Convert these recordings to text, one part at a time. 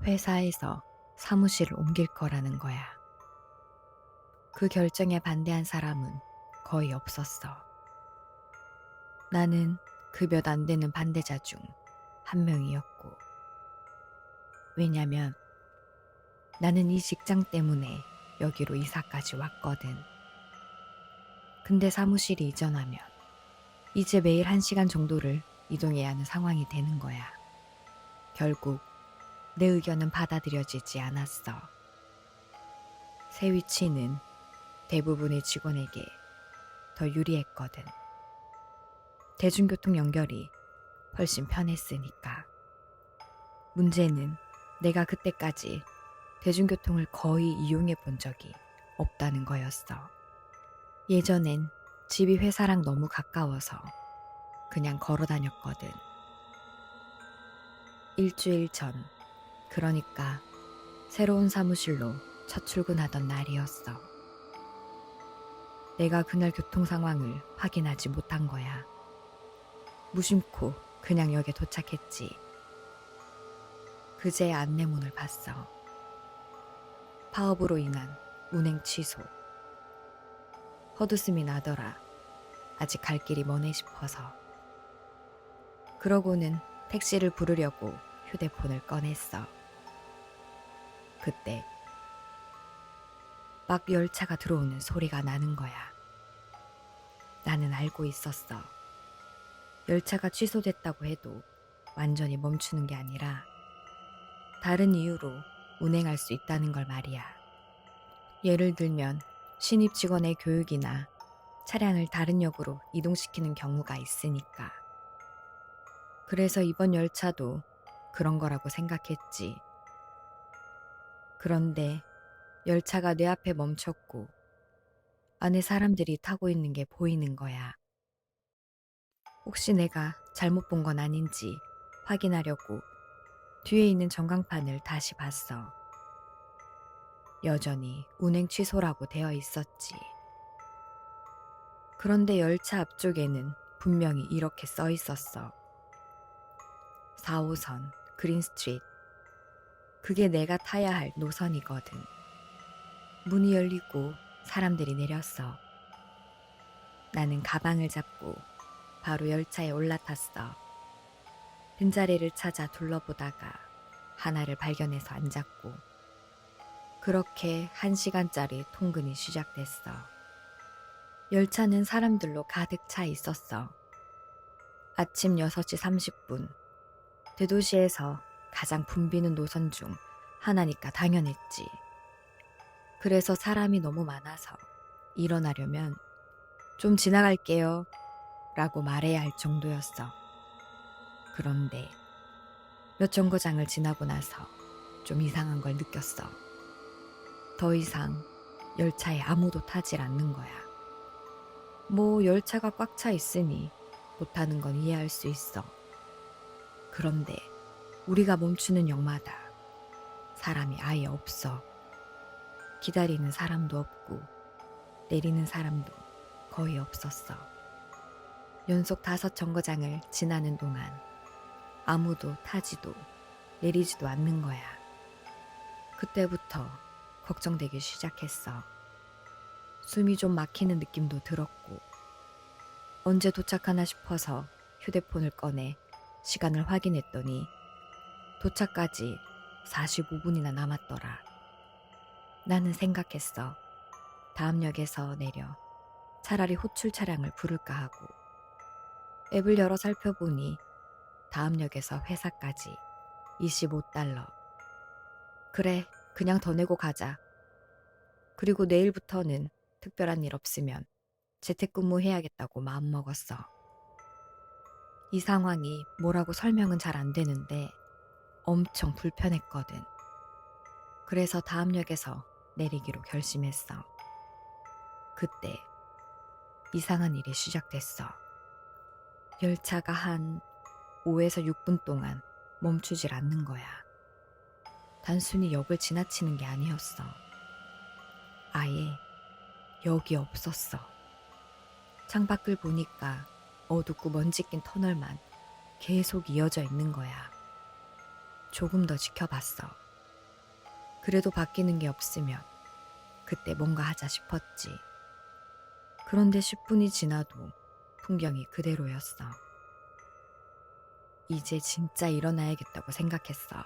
회사에서 사무실을 옮길 거라는 거야. 그 결정에 반대한 사람은 거의 없었어. 나는 그 몇 안 되는 반대자 중 한 명이었고. 왜냐면 나는 이 직장 때문에 여기로 이사까지 왔거든. 근데 사무실이 이전하면 이제 매일 1시간 정도를 이동해야 하는 상황이 되는 거야. 결국 내 의견은 받아들여지지 않았어. 새 위치는 대부분의 직원에게 더 유리했거든. 대중교통 연결이 훨씬 편했으니까. 문제는 내가 그때까지 대중교통을 거의 이용해 본 적이 없다는 거였어. 예전엔 집이 회사랑 너무 가까워서 그냥 걸어 다녔거든. 일주일 전, 그러니까 새로운 사무실로 첫 출근하던 날이었어. 내가 그날 교통 상황을 확인하지 못한 거야. 무심코 그냥 역에 도착했지. 그제 안내문을 봤어. 파업으로 인한 운행 취소. 헛웃음이 나더라. 아직 갈 길이 머네 싶어서. 그러고는 택시를 부르려고 휴대폰을 꺼냈어. 그때 막 열차가 들어오는 소리가 나는 거야. 나는 알고 있었어. 열차가 취소됐다고 해도 완전히 멈추는 게 아니라 다른 이유로 운행할 수 있다는 걸 말이야. 예를 들면 신입 직원의 교육이나 차량을 다른 역으로 이동시키는 경우가 있으니까. 그래서 이번 열차도 그런 거라고 생각했지. 그런데 열차가 내 앞에 멈췄고 안에 사람들이 타고 있는 게 보이는 거야. 혹시 내가 잘못 본 건 아닌지 확인하려고 뒤에 있는 전광판을 다시 봤어. 여전히 운행 취소라고 되어 있었지. 그런데 열차 앞쪽에는 분명히 이렇게 써 있었어. 4호선 그린 스트리트. 그게 내가 타야 할 노선이거든. 문이 열리고 사람들이 내렸어. 나는 가방을 잡고 바로 열차에 올라탔어. 빈자리를 찾아 둘러보다가 하나를 발견해서 앉았고, 그렇게 1시간짜리 통근이 시작됐어. 열차는 사람들로 가득 차 있었어. 아침 6시 30분. 대도시에서 가장 붐비는 노선 중 하나니까 당연했지. 그래서 사람이 너무 많아서 일어나려면 좀 지나갈게요 라고 말해야 할 정도였어. 그런데 몇 정거장을 지나고 나서 좀 이상한 걸 느꼈어. 더 이상 열차에 아무도 타질 않는 거야. 뭐 열차가 꽉 차 있으니 못 타는 건 이해할 수 있어. 그런데 우리가 멈추는 역마다 사람이 아예 없어. 기다리는 사람도 없고 내리는 사람도 거의 없었어. 연속 5정거장을 지나는 동안 아무도 타지도 내리지도 않는 거야. 그때부터 걱정되기 시작했어. 숨이 좀 막히는 느낌도 들었고, 언제 도착하나 싶어서 휴대폰을 꺼내 시간을 확인했더니 도착까지 45분이나 남았더라. 나는 생각했어. 다음 역에서 내려 차라리 호출 차량을 부를까 하고, 앱을 열어 살펴보니 다음 역에서 회사까지 $25. 그래, 그냥 더 내고 가자. 그리고 내일부터는 특별한 일 없으면 재택근무해야겠다고 마음먹었어. 이 상황이 뭐라고 설명은 잘 안 되는데 엄청 불편했거든. 그래서 다음 역에서 내리기로 결심했어. 그때 이상한 일이 시작됐어. 열차가 한 5에서 6분 동안 멈추질 않는 거야. 단순히 역을 지나치는 게 아니었어. 아예 역이 없었어. 창밖을 보니까 어둡고 먼지 낀 터널만 계속 이어져 있는 거야. 조금 더 지켜봤어. 그래도 바뀌는 게 없으면 그때 뭔가 하자 싶었지. 그런데 10분이 지나도 풍경이 그대로였어. 이제 진짜 일어나야겠다고 생각했어.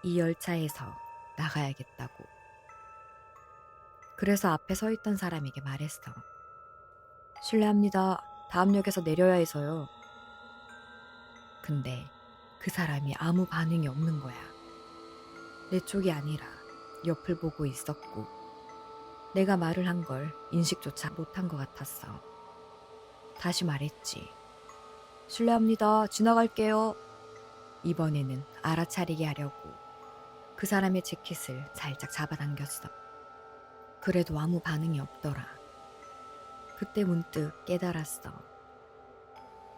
이 열차에서 나가야겠다고. 그래서 앞에 서 있던 사람에게 말했어. 실례합니다. 다음 역에서 내려야 해서요. 근데 그 사람이 아무 반응이 없는 거야. 내 쪽이 아니라 옆을 보고 있었고, 내가 말을 한 걸 인식조차 못한 것 같았어. 다시 말했지. 실례합니다. 지나갈게요. 이번에는 알아차리게 하려고 그 사람의 재킷을 살짝 잡아당겼어. 그래도 아무 반응이 없더라. 그때 문득 깨달았어.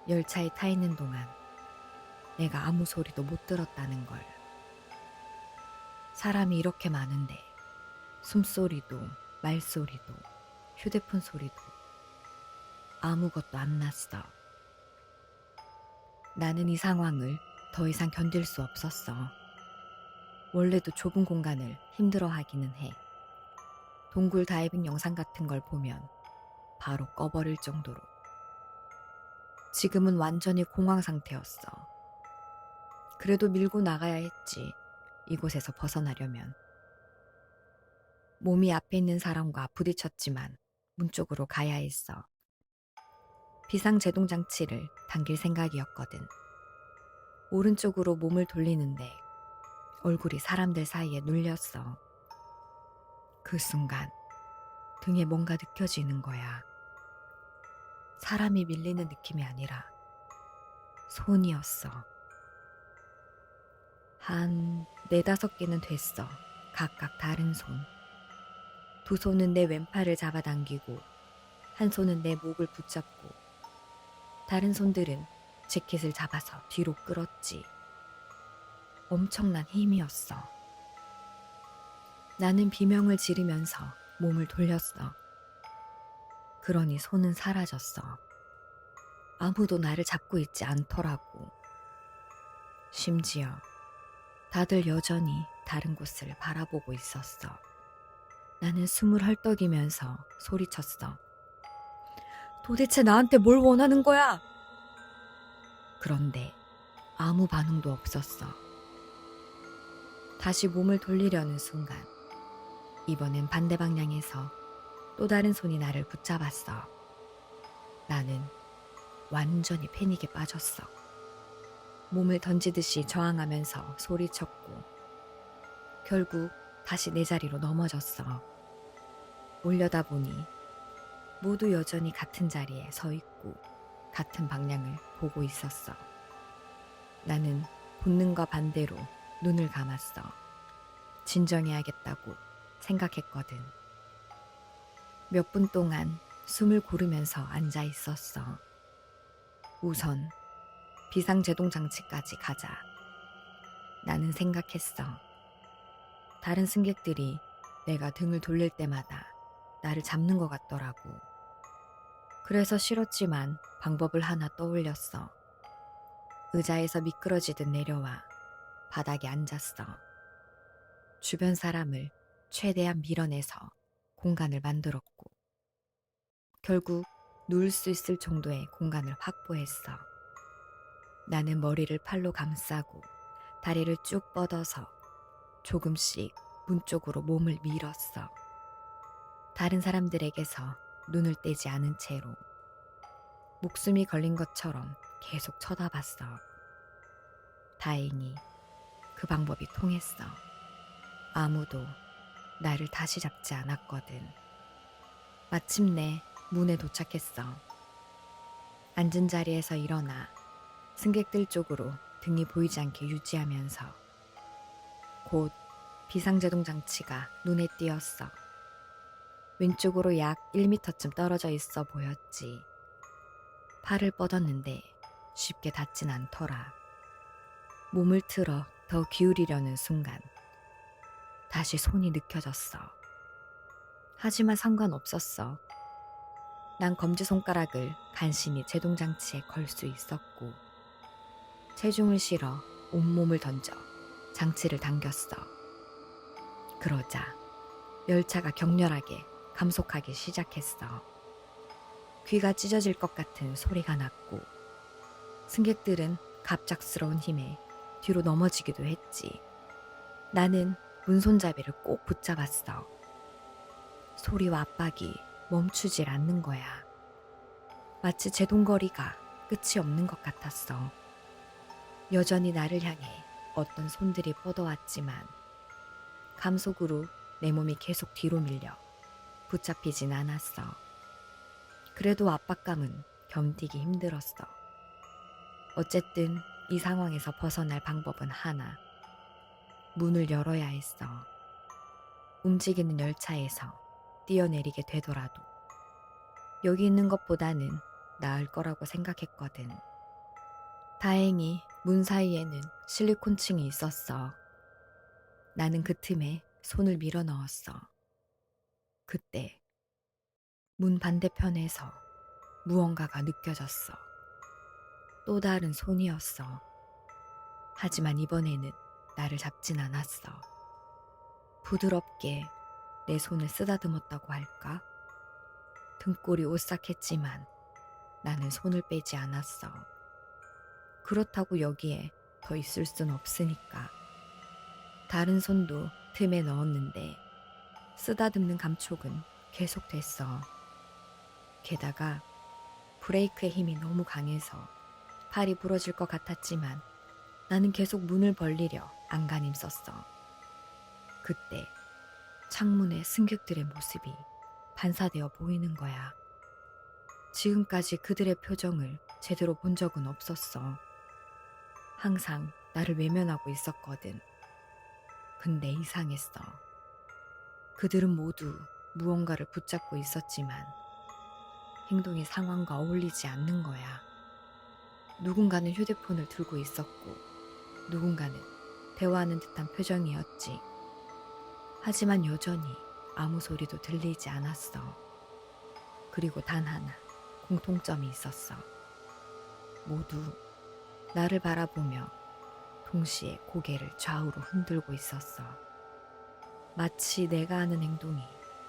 열차에 타 있는 동안 내가 아무 소리도 못 들었다는 걸. 사람이 이렇게 많은데 숨소리도 말소리도 휴대폰 소리도 아무것도 안 났어. 나는 이 상황을 더 이상 견딜 수 없었어. 원래도 좁은 공간을 힘들어하기는 해. 동굴 다이빙 영상 같은 걸 보면 바로 꺼버릴 정도로. 지금은 완전히 공황 상태였어. 그래도 밀고 나가야 했지. 이곳에서 벗어나려면. 몸이 앞에 있는 사람과 부딪혔지만 문 쪽으로 가야 했어. 비상제동 장치를 당길 생각이었거든. 오른쪽으로 몸을 돌리는데 얼굴이 사람들 사이에 눌렸어. 그 순간 등에 뭔가 느껴지는 거야. 사람이 밀리는 느낌이 아니라 손이었어. 한 4-5개는 됐어. 각각 다른 손. 두 손은 내 왼팔을 잡아당기고 한 손은 내 목을 붙잡고 다른 손들은 재킷을 잡아서 뒤로 끌었지. 엄청난 힘이었어. 나는 비명을 지르면서 몸을 돌렸어. 그러니 손은 사라졌어. 아무도 나를 잡고 있지 않더라고. 심지어 다들 여전히 다른 곳을 바라보고 있었어. 나는 숨을 헐떡이면서 소리쳤어. 도대체 나한테 뭘 원하는 거야? 그런데 아무 반응도 없었어. 다시 몸을 돌리려는 순간 이번엔 반대 방향에서 또 다른 손이 나를 붙잡았어. 나는 완전히 패닉에 빠졌어. 몸을 던지듯이 저항하면서 소리쳤고 결국 다시 내 자리로 넘어졌어. 올려다 보니 모두 여전히 같은 자리에 서 있고 같은 방향을 보고 있었어. 나는 본능과 반대로 눈을 감았어. 진정해야겠다고 생각했거든. 몇 분 동안 숨을 고르면서 앉아 있었어. 우선 비상제동 장치까지 가자. 나는 생각했어. 다른 승객들이 내가 등을 돌릴 때마다 나를 잡는 것 같더라고. 그래서 싫었지만 방법을 하나 떠올렸어. 의자에서 미끄러지듯 내려와 바닥에 앉았어. 주변 사람을 최대한 밀어내서 공간을 만들었고 결국 누울 수 있을 정도의 공간을 확보했어. 나는 머리를 팔로 감싸고 다리를 쭉 뻗어서 조금씩 문 쪽으로 몸을 밀었어. 다른 사람들에게서 눈을 떼지 않은 채로 목숨이 걸린 것처럼 계속 쳐다봤어. 다행히 그 방법이 통했어. 아무도 나를 다시 잡지 않았거든. 마침내 문에 도착했어. 앉은 자리에서 일어나 승객들 쪽으로 등이 보이지 않게 유지하면서 곧 비상제동 장치가 눈에 띄었어. 왼쪽으로 약 1m쯤 떨어져 있어 보였지. 팔을 뻗었는데 쉽게 닿진 않더라. 몸을 틀어 더 기울이려는 순간 다시 손이 느껴졌어. 하지만 상관없었어. 난 검지손가락을 간신히 제동장치에 걸 수 있었고 체중을 실어 온몸을 던져 장치를 당겼어. 그러자 열차가 격렬하게 감속하기 시작했어. 귀가 찢어질 것 같은 소리가 났고 승객들은 갑작스러운 힘에 뒤로 넘어지기도 했지. 나는 문손잡이를 꼭 붙잡았어. 소리와 압박이 멈추질 않는 거야. 마치 제동거리가 끝이 없는 것 같았어. 여전히 나를 향해 어떤 손들이 뻗어왔지만 감속으로 내 몸이 계속 뒤로 밀려 붙잡히진 않았어. 그래도 압박감은 견디기 힘들었어. 어쨌든 이 상황에서 벗어날 방법은 하나. 문을 열어야 했어. 움직이는 열차에서 뛰어내리게 되더라도 여기 있는 것보다는 나을 거라고 생각했거든. 다행히 문 사이에는 실리콘층이 있었어. 나는 그 틈에 손을 밀어 넣었어. 그때 문 반대편에서 무언가가 느껴졌어. 또 다른 손이었어. 하지만 이번에는 나를 잡진 않았어. 부드럽게 내 손을 쓰다듬었다고 할까? 등골이 오싹했지만 나는 손을 빼지 않았어. 그렇다고 여기에 더 있을 순 없으니까. 다른 손도 틈에 넣었는데 쓰다듬는 감촉은 계속됐어. 게다가 브레이크의 힘이 너무 강해서 팔이 부러질 것 같았지만 나는 계속 문을 벌리려 안간힘 썼어. 그때 창문에 승객들의 모습이 반사되어 보이는 거야. 지금까지 그들의 표정을 제대로 본 적은 없었어. 항상 나를 외면하고 있었거든. 근데 이상했어. 그들은 모두 무언가를 붙잡고 있었지만 행동이 상황과 어울리지 않는 거야. 누군가는 휴대폰을 들고 있었고 누군가는 대화하는 듯한 표정이었지. 하지만 여전히 아무 소리도 들리지 않았어. 그리고 단 하나 공통점이 있었어. 모두 나를 바라보며 동시에 고개를 좌우로 흔들고 있었어. 마치 내가 하는 행동이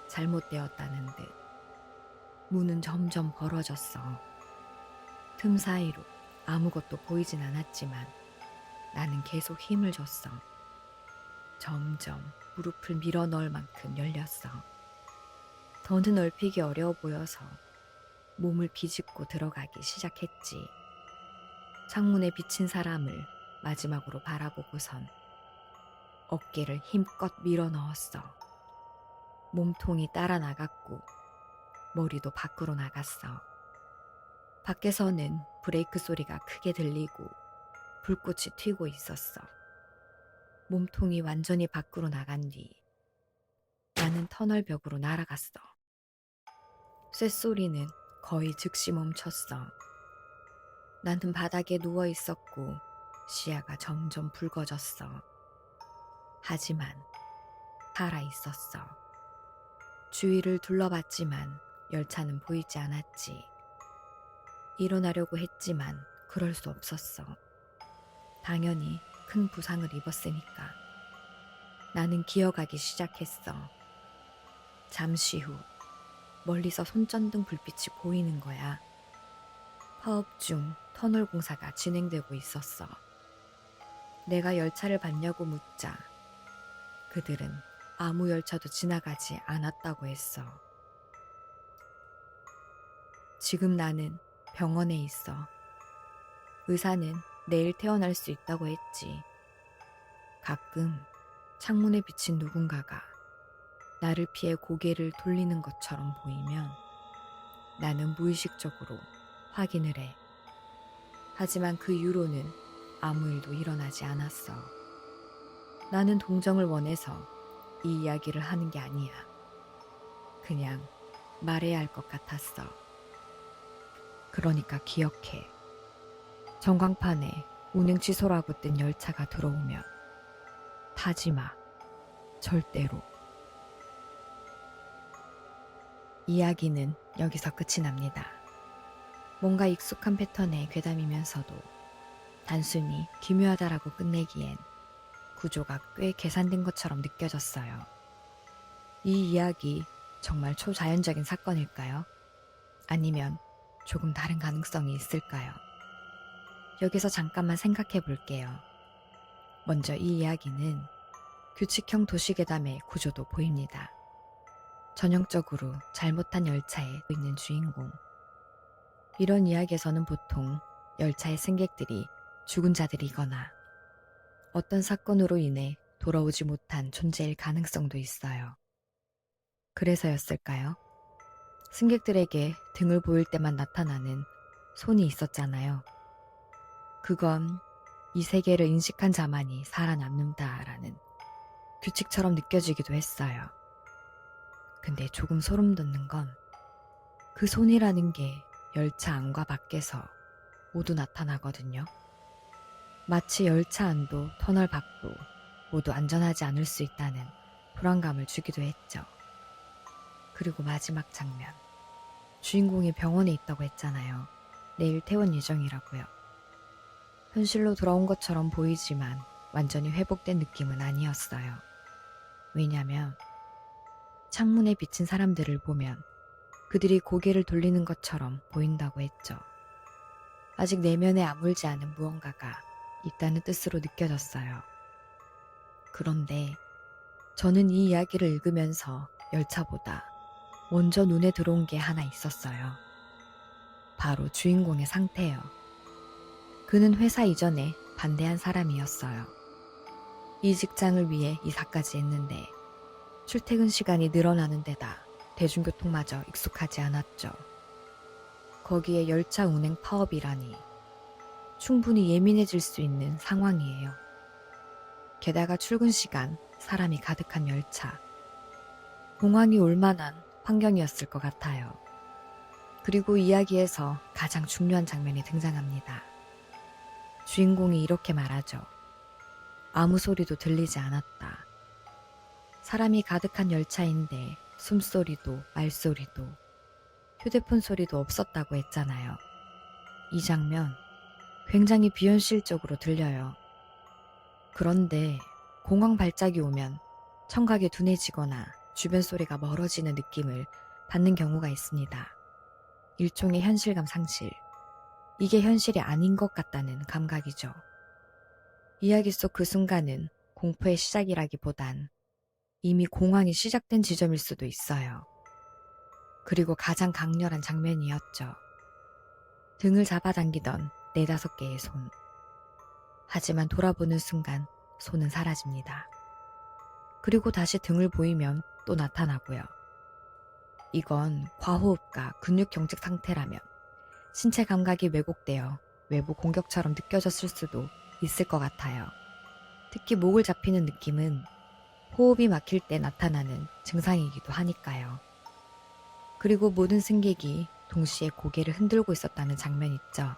잘못되었다는 듯. 문은 점점 벌어졌어. 틈 사이로 아무것도 보이진 않았지만 나는 계속 힘을 줬어. 점점 무릎을 밀어 넣을 만큼 열렸어. 더는 넓히기 어려워 보여서 몸을 비집고 들어가기 시작했지. 창문에 비친 사람을 마지막으로 바라보고선 어깨를 힘껏 밀어 넣었어. 몸통이 따라 나갔고 머리도 밖으로 나갔어. 밖에서는 브레이크 소리가 크게 들리고 불꽃이 튀고 있었어. 몸통이 완전히 밖으로 나간 뒤 나는 터널 벽으로 날아갔어. 쇳소리는 거의 즉시 멈췄어. 나는 바닥에 누워 있었고 시야가 점점 붉어졌어. 하지만 살아 있었어. 주위를 둘러봤지만 열차는 보이지 않았지. 일어나려고 했지만 그럴 수 없었어. 당연히 큰 부상을 입었으니까. 나는 기어가기 시작했어. 잠시 후 멀리서 손전등 불빛이 보이는 거야. 파업 중 터널 공사가 진행되고 있었어. 내가 열차를 봤냐고 묻자 그들은 아무 열차도 지나가지 않았다고 했어. 지금 나는 병원에 있어. 의사는 내일 태어날 수 있다고 했지. 가끔 창문에 비친 누군가가 나를 피해 고개를 돌리는 것처럼 보이면 나는 무의식적으로 확인을 해. 하지만 그 이후로는 아무 일도 일어나지 않았어. 나는 동정을 원해서 이 이야기를 하는 게 아니야. 그냥 말해야 할 것 같았어. 그러니까 기억해. 전광판에 운행 취소라고 뜬 열차가 들어오면 타지 마. 절대로. 이야기는 여기서 끝이 납니다. 뭔가 익숙한 패턴의 괴담이면서도 단순히 기묘하다라고 끝내기엔 구조가 꽤 계산된 것처럼 느껴졌어요. 이 이야기 정말 초자연적인 사건일까요? 아니면 조금 다른 가능성이 있을까요? 여기서 잠깐만 생각해 볼게요. 먼저 이 이야기는 규칙형 도시괴담의 구조도 보입니다. 전형적으로 잘못한 열차에 있는 주인공. 이런 이야기에서는 보통 열차의 승객들이 죽은 자들이거나 어떤 사건으로 인해 돌아오지 못한 존재일 가능성도 있어요. 그래서였을까요? 승객들에게 등을 보일 때만 나타나는 손이 있었잖아요. 그건 이 세계를 인식한 자만이 살아남는다라는 규칙처럼 느껴지기도 했어요. 근데 조금 소름 돋는 건 그 손이라는 게 열차 안과 밖에서 모두 나타나거든요. 마치 열차 안도 터널 밖도 모두 안전하지 않을 수 있다는 불안감을 주기도 했죠. 그리고 마지막 장면. 주인공이 병원에 있다고 했잖아요. 내일 퇴원 예정이라고요. 현실로 돌아온 것처럼 보이지만 완전히 회복된 느낌은 아니었어요. 왜냐면 창문에 비친 사람들을 보면 그들이 고개를 돌리는 것처럼 보인다고 했죠. 아직 내면에 아물지 않은 무언가가 있다는 뜻으로 느껴졌어요. 그런데 저는 이 이야기를 읽으면서 열차보다 먼저 눈에 들어온 게 하나 있었어요. 바로 주인공의 상태요. 그는 회사 이전에 반대한 사람이었어요. 이 직장을 위해 이사까지 했는데 출퇴근 시간이 늘어나는 데다 대중교통마저 익숙하지 않았죠. 거기에 열차 운행 파업이라니 충분히 예민해질 수 있는 상황이에요. 게다가 출근 시간 사람이 가득한 열차. 공황이 올 만한 환경이었을 것 같아요. 그리고 이야기에서 가장 중요한 장면이 등장합니다. 주인공이 이렇게 말하죠. 아무 소리도 들리지 않았다. 사람이 가득한 열차인데 숨소리도 말소리도 휴대폰 소리도 없었다고 했잖아요. 이 장면 굉장히 비현실적으로 들려요. 그런데 공황 발작이 오면 청각이 둔해지거나 주변 소리가 멀어지는 느낌을 받는 경우가 있습니다. 일종의 현실감 상실. 이게 현실이 아닌 것 같다는 감각이죠. 이야기 속 그 순간은 공포의 시작이라기보단 이미 공황이 시작된 지점일 수도 있어요. 그리고 가장 강렬한 장면이었죠. 등을 잡아당기던 4-5개의 손. 하지만 돌아보는 순간 손은 사라집니다. 그리고 다시 등을 보이면 또 나타나고요. 이건 과호흡과 근육 경직 상태라면 신체 감각이 왜곡되어 외부 공격처럼 느껴졌을 수도 있을 것 같아요. 특히 목을 잡히는 느낌은 호흡이 막힐 때 나타나는 증상이기도 하니까요. 그리고 모든 승객이 동시에 고개를 흔들고 있었다는 장면 있죠.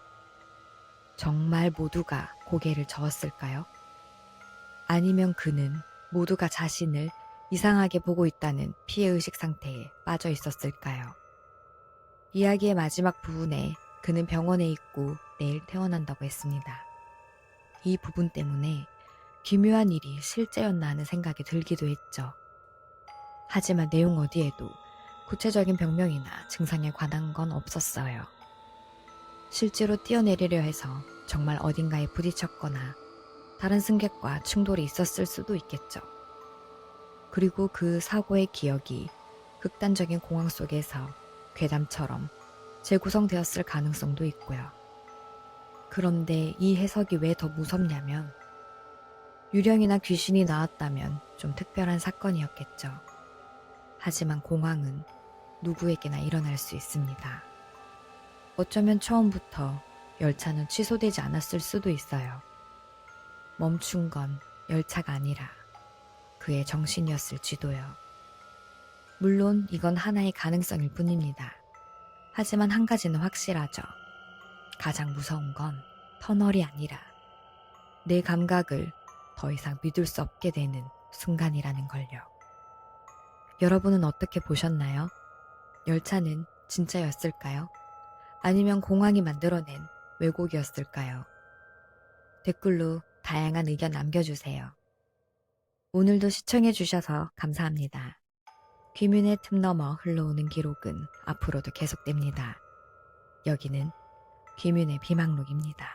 정말 모두가 고개를 저었을까요? 아니면 그는 모두가 자신을 이상하게 보고 있다는 피해의식 상태에 빠져 있었을까요? 이야기의 마지막 부분에 그는 병원에 있고 내일 퇴원한다고 했습니다. 이 부분 때문에 기묘한 일이 실제였나 하는 생각이 들기도 했죠. 하지만 내용 어디에도 구체적인 병명이나 증상에 관한 건 없었어요. 실제로 뛰어내리려 해서 정말 어딘가에 부딪혔거나 다른 승객과 충돌이 있었을 수도 있겠죠. 그리고 그 사고의 기억이 극단적인 공황 속에서 괴담처럼 재구성되었을 가능성도 있고요. 그런데 이 해석이 왜 더 무섭냐면 유령이나 귀신이 나왔다면 좀 특별한 사건이었겠죠. 하지만 공황은 누구에게나 일어날 수 있습니다. 어쩌면 처음부터 열차는 취소되지 않았을 수도 있어요. 멈춘 건 열차가 아니라 그의 정신이었을지도요. 물론 이건 하나의 가능성일 뿐입니다. 하지만 한 가지는 확실하죠. 가장 무서운 건 터널이 아니라 내 감각을 더 이상 믿을 수 없게 되는 순간이라는 걸요. 여러분은 어떻게 보셨나요? 열차는 진짜였을까요? 아니면 공황이 만들어낸 왜곡이었을까요? 댓글로 다양한 의견 남겨주세요. 오늘도 시청해주셔서 감사합니다. 귀문의 틈 넘어 흘러오는 기록은 앞으로도 계속됩니다. 여기는 귀문의 비망록입니다.